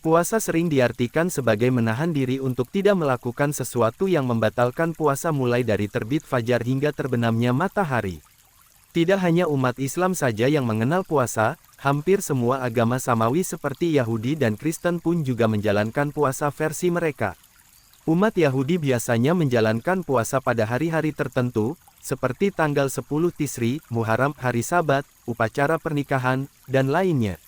Puasa sering diartikan sebagai menahan diri untuk tidak melakukan sesuatu yang membatalkan puasa mulai dari terbit fajar hingga terbenamnya matahari. Tidak hanya umat Islam saja yang mengenal puasa, hampir semua agama samawi seperti Yahudi dan Kristen pun juga menjalankan puasa versi mereka. Umat Yahudi biasanya menjalankan puasa pada hari-hari tertentu, seperti tanggal 10 Tisri, Muharram, hari Sabat, upacara pernikahan, dan lainnya.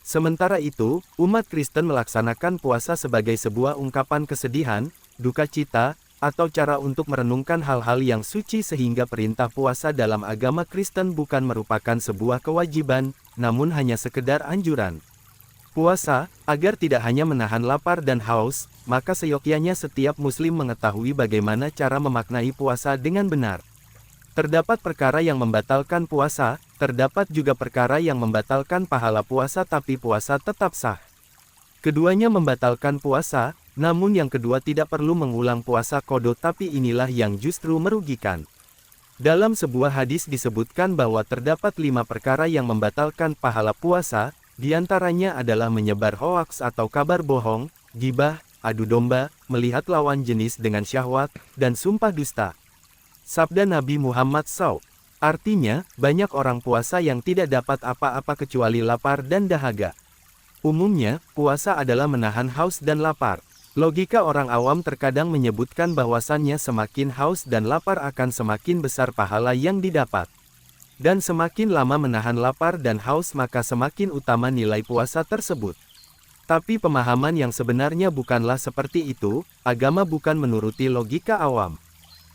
Sementara itu, umat Kristen melaksanakan puasa sebagai sebuah ungkapan kesedihan, duka cita, atau cara untuk merenungkan hal-hal yang suci sehingga perintah puasa dalam agama Kristen bukan merupakan sebuah kewajiban, namun hanya sekedar anjuran. Puasa, agar tidak hanya menahan lapar dan haus, maka seyogyanya setiap muslim mengetahui bagaimana cara memaknai puasa dengan benar. Terdapat perkara yang membatalkan puasa, terdapat juga perkara yang membatalkan pahala puasa tapi puasa tetap sah. Keduanya membatalkan puasa, namun yang kedua tidak perlu mengulang puasa qada tapi inilah yang justru merugikan. Dalam sebuah hadis disebutkan bahwa terdapat 5 perkara yang membatalkan pahala puasa, diantaranya adalah menyebar hoaks atau kabar bohong, ghibah, adu domba, melihat lawan jenis dengan syahwat, dan sumpah dusta. Sabda Nabi Muhammad SAW, artinya, banyak orang puasa yang tidak dapat apa-apa kecuali lapar dan dahaga. Umumnya, puasa adalah menahan haus dan lapar. Logika orang awam terkadang menyebutkan bahwasannya semakin haus dan lapar akan semakin besar pahala yang didapat. Dan semakin lama menahan lapar dan haus maka semakin utama nilai puasa tersebut. Tapi pemahaman yang sebenarnya bukanlah seperti itu, agama bukan menuruti logika awam.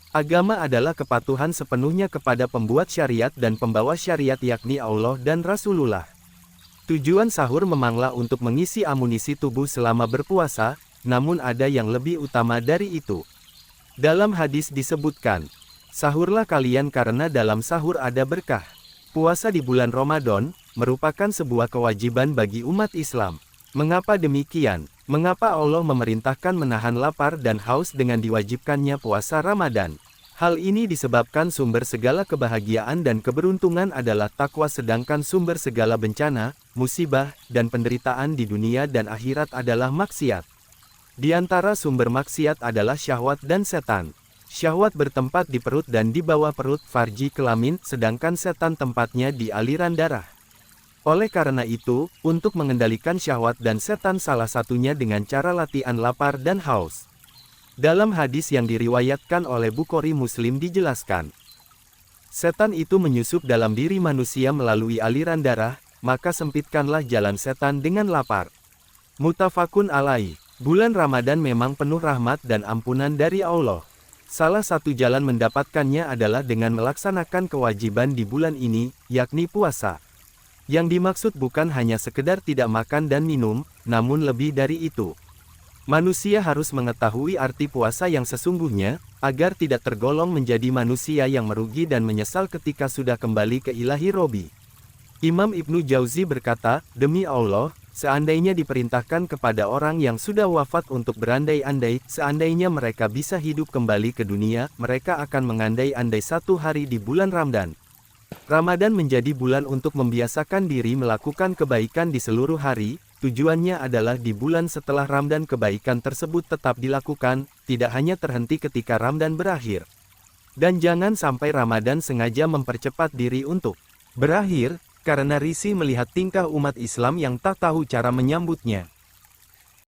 Agama adalah kepatuhan sepenuhnya kepada pembuat syariat dan pembawa syariat yakni Allah dan Rasulullah. Tujuan sahur memanglah untuk mengisi amunisi tubuh selama berpuasa, namun ada yang lebih utama dari itu. Dalam hadis disebutkan, sahurlah kalian karena dalam sahur ada berkah. Puasa di bulan Ramadan, merupakan sebuah kewajiban bagi umat Islam. Mengapa demikian? Mengapa Allah memerintahkan menahan lapar dan haus dengan diwajibkannya puasa Ramadan? Hal ini disebabkan sumber segala kebahagiaan dan keberuntungan adalah takwa sedangkan sumber segala bencana, musibah, dan penderitaan di dunia dan akhirat adalah maksiat. Di antara sumber maksiat adalah syahwat dan setan. Syahwat bertempat di perut dan di bawah perut farji kelamin, sedangkan setan tempatnya di aliran darah. Oleh karena itu, untuk mengendalikan syahwat dan setan salah satunya dengan cara latihan lapar dan haus. Dalam hadis yang diriwayatkan oleh Bukhari Muslim dijelaskan, setan itu menyusup dalam diri manusia melalui aliran darah, maka sempitkanlah jalan setan dengan lapar. Muttafaqun alaih. Bulan Ramadan memang penuh rahmat dan ampunan dari Allah. Salah satu jalan mendapatkannya adalah dengan melaksanakan kewajiban di bulan ini, yakni puasa. Yang dimaksud bukan hanya sekedar tidak makan dan minum, namun lebih dari itu. Manusia harus mengetahui arti puasa yang sesungguhnya, agar tidak tergolong menjadi manusia yang merugi dan menyesal ketika sudah kembali ke ilahi Robi. Imam Ibnu Jauzi berkata, demi Allah, seandainya diperintahkan kepada orang yang sudah wafat untuk berandai-andai, seandainya mereka bisa hidup kembali ke dunia, mereka akan mengandai-andai 1 hari di bulan Ramadan. Ramadan menjadi bulan untuk membiasakan diri melakukan kebaikan di seluruh hari, tujuannya adalah di bulan setelah Ramadan kebaikan tersebut tetap dilakukan, tidak hanya terhenti ketika Ramadan berakhir. Dan jangan sampai Ramadan sengaja mempercepat diri untuk berakhir, karena risih melihat tingkah umat Islam yang tak tahu cara menyambutnya.